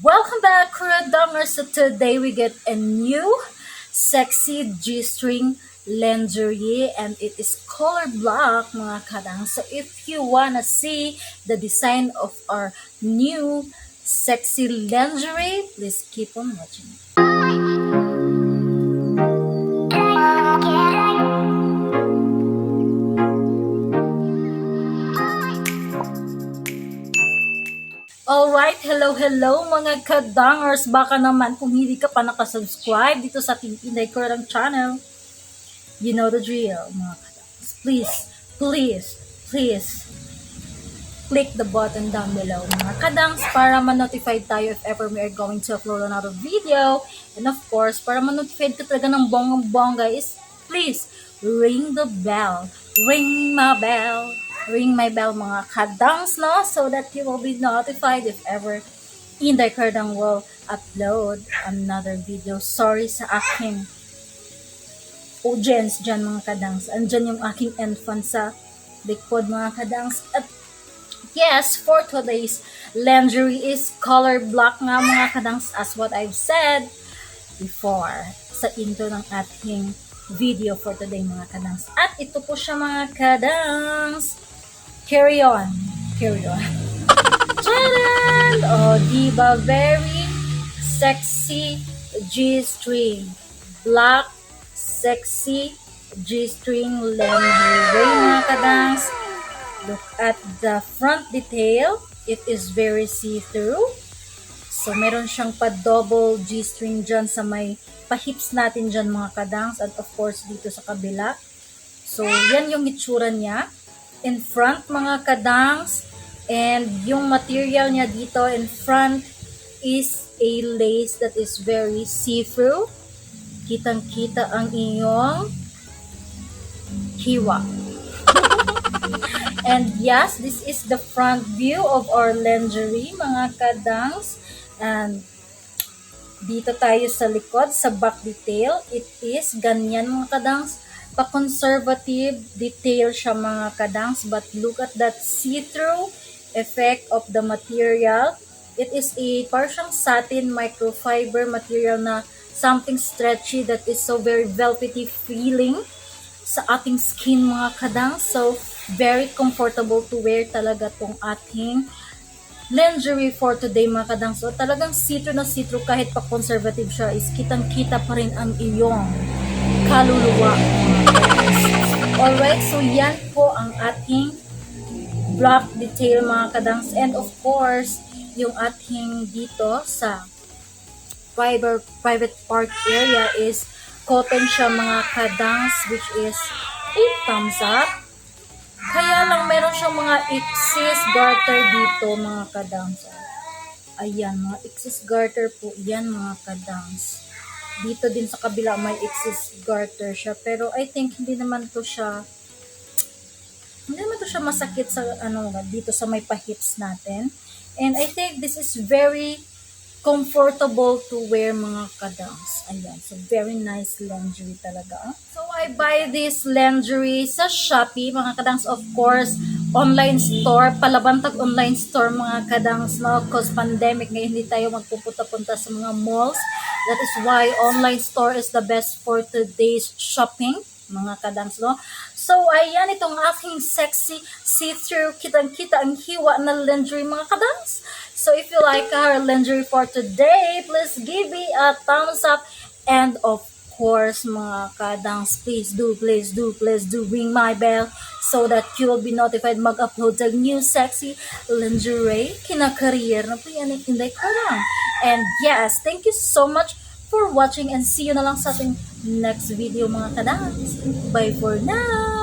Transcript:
Welcome back, Kuradangerz. So today we get a new sexy G-string lingerie and it is color black mga kadang. So if you wanna see the design of our new sexy lingerie, please keep on watching. Alright, hello mga kadangers. Baka naman kung hindi ka pa nakasubscribe dito sa ating Inday Kurang channel, you know the drill mga kadangers. Please, click the button down below mga kadangs para ma-notified tayo if ever we are going to upload another video. And of course, para ma-notified ka talaga ng bonggang-bongga is please ring the bell. Ring my bell mga kadangs, no? So that you will be notified if ever Inday Kardang will upload another video. Sorry sa aking audience dyan mga kadangs. Andyan yung aking infant sa likod mga kadangs. At yes, for today's lingerie is color black nga mga kadangs as what I've said before sa intro ng ating video for today mga kadangs. At ito po siya mga kadangs. Carry on. Tadaan! Oh, diba? Very sexy G-string. Black, sexy G-string lingerie mga kadangs. Look at the front detail. It is very see-through. So, meron siyang pa-double G-string dyan sa may pa-hips natin dyan mga kadangs. And of course, dito sa kabila. So, yan yung itsura niya. In front mga kadangs. And yung material niya dito in front is a lace that is very see-through. Kitang-kita ang iyong hiwa. And yes, this is the front view of our lingerie mga kadangs. And dito tayo sa likod, sa back detail. It is ganyan mga kadangs. Pa-conservative detail siya mga kadangs. But look at that see-through effect of the material. It is a partial satin microfiber material na something stretchy that is so very velvety feeling sa ating skin mga kadangs. So, very comfortable to wear talaga tong ating lingerie for today mga kadang. So talagang see-through na see-through kahit pa conservative siya is kitang-kita pa rin ang iyong kaluluwa. Alright, so yan po ang ating black detail mga kadangs. And of course, yung ating dito sa private part area is cotton siya mga kadangs, which is a thumbs up. Kaya lang meron siyang mga excess garter dito mga kadangs. Ayan, mga excess garter po yan mga kadangs. Dito din sa kabila may excess garter siya. Pero I think hindi naman to siya masakit sa dito sa may pa-hips natin. And I think this is very comfortable to wear mga kadangs. Ayan. So, very nice lingerie talaga. So, I buy this lingerie sa Shopee, mga kadangs. Of course, online store. Palabantag online store, mga kadangs, no? Because pandemic, ngayon hindi tayo magpupunta-punta sa mga malls. That is why online store is the best for today's shopping, mga kadangs, no? So, ayan, itong aking sexy see-through, kitang-kita ang hiwa na lingerie, mga kadangs. So, if you like our lingerie for today, please give me a thumbs up. And of course, mga kadangs, please do ring my bell so that you will be notified mag-upload ng new sexy lingerie. Kinakareer na po yan ang Inday Kurang. And yes, thank you so much for watching and see you na lang sa ating next video mga kadangs. Bye for now!